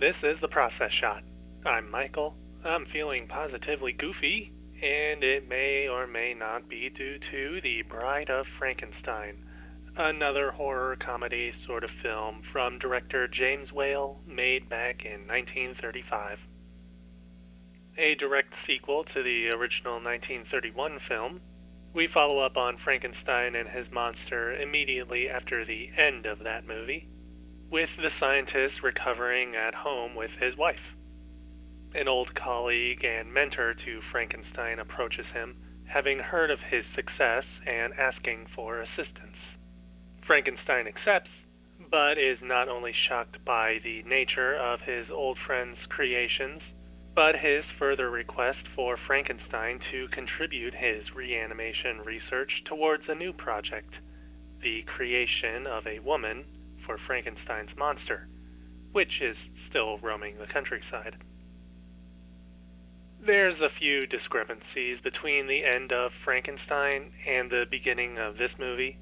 This is the Process Shot. I'm Michael. I'm feeling positively goofy, and it may or may not be due to The Bride of Frankenstein, another horror comedy sort of film from director James Whale, made back in 1935. A direct sequel to the original 1931 film, we follow up on Frankenstein and his monster immediately after the end of that movie, with the scientist recovering at home with his wife. An old colleague and mentor to Frankenstein approaches him, having heard of his success and asking for assistance. Frankenstein accepts, but is not only shocked by the nature of his old friend's creations, but his further request for Frankenstein to contribute his reanimation research towards a new project, the creation of a woman for Frankenstein's monster, which is still roaming the countryside. There's a few discrepancies between the end of Frankenstein and the beginning of this movie,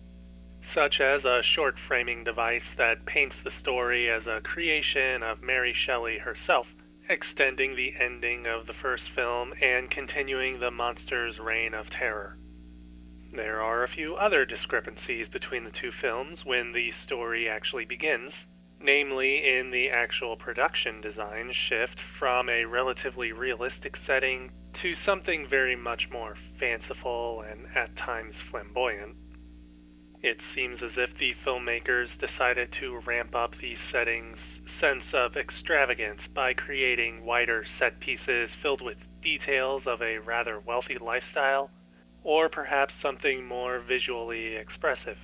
such as a short framing device that paints the story as a creation of Mary Shelley herself, extending the ending of the first film and continuing the monster's reign of terror. There are a few other discrepancies between the two films when the story actually begins, namely in the actual production design shift from a relatively realistic setting to something very much more fanciful and at times flamboyant. It seems as if the filmmakers decided to ramp up the setting's sense of extravagance by creating wider set pieces filled with details of a rather wealthy lifestyle, or perhaps something more visually expressive.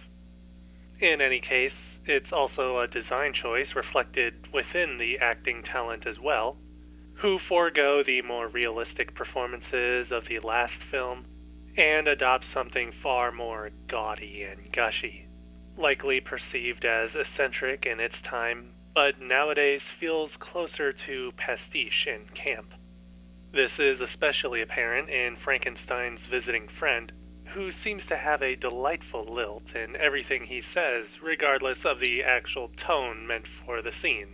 In any case, it's also a design choice reflected within the acting talent as well, who forego the more realistic performances of the last film and adopt something far more gaudy and gushy, likely perceived as eccentric in its time, but nowadays feels closer to pastiche and camp. This is especially apparent in Frankenstein's visiting friend, who seems to have a delightful lilt in everything he says, regardless of the actual tone meant for the scene.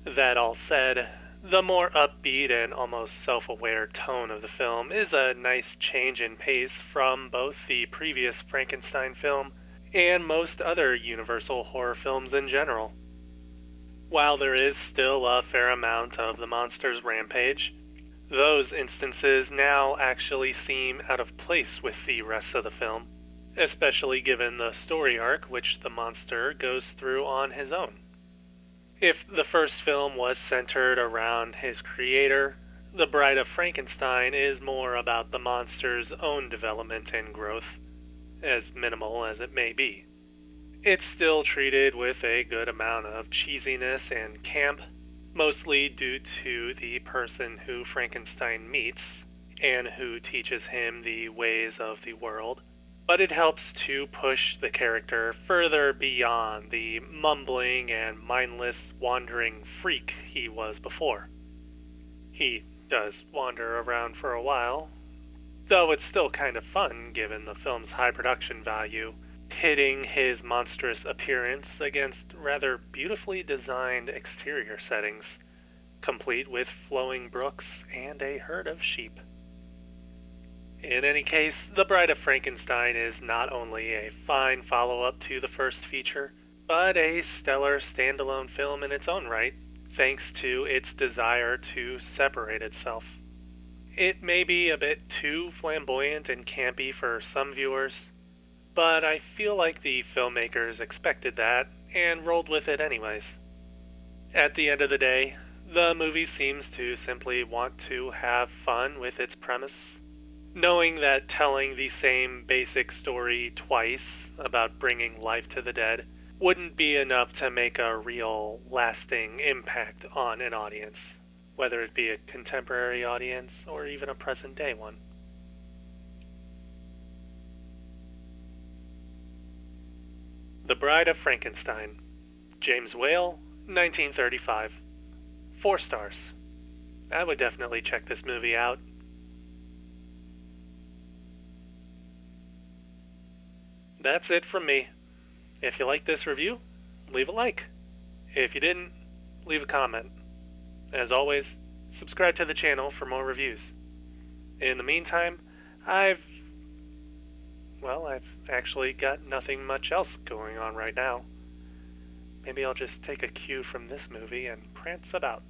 That all said, the more upbeat and almost self-aware tone of the film is a nice change in pace from both the previous Frankenstein film and most other Universal horror films in general. While there is still a fair amount of the monster's rampage, those instances now actually seem out of place with the rest of the film, especially given the story arc which the monster goes through on his own. If the first film was centered around his creator, The Bride of Frankenstein is more about the monster's own development and growth, as minimal as it may be. It's still treated with a good amount of cheesiness and camp, mostly due to the person who Frankenstein meets and who teaches him the ways of the world, but it helps to push the character further beyond the mumbling and mindless wandering freak he was before. He does wander around for a while, though it's still kind of fun given the film's high production value, pitting his monstrous appearance against rather beautifully designed exterior settings, complete with flowing brooks and a herd of sheep. In any case, The Bride of Frankenstein is not only a fine follow-up to the first feature, but a stellar standalone film in its own right, thanks to its desire to separate itself. It may be a bit too flamboyant and campy for some viewers, but I feel like the filmmakers expected that and rolled with it anyways. At the end of the day, the movie seems to simply want to have fun with its premise, knowing that telling the same basic story twice about bringing life to the dead wouldn't be enough to make a real, lasting impact on an audience, whether it be a contemporary audience or even a present-day one. The Bride of Frankenstein, James Whale, 1935. 4 stars. I would definitely check this movie out. That's it from me. If you like this review, leave a like. If you didn't, leave a comment. As always, subscribe to the channel for more reviews. In the meantime, I've actually got nothing much else going on right now. Maybe I'll just take a cue from this movie and prance about.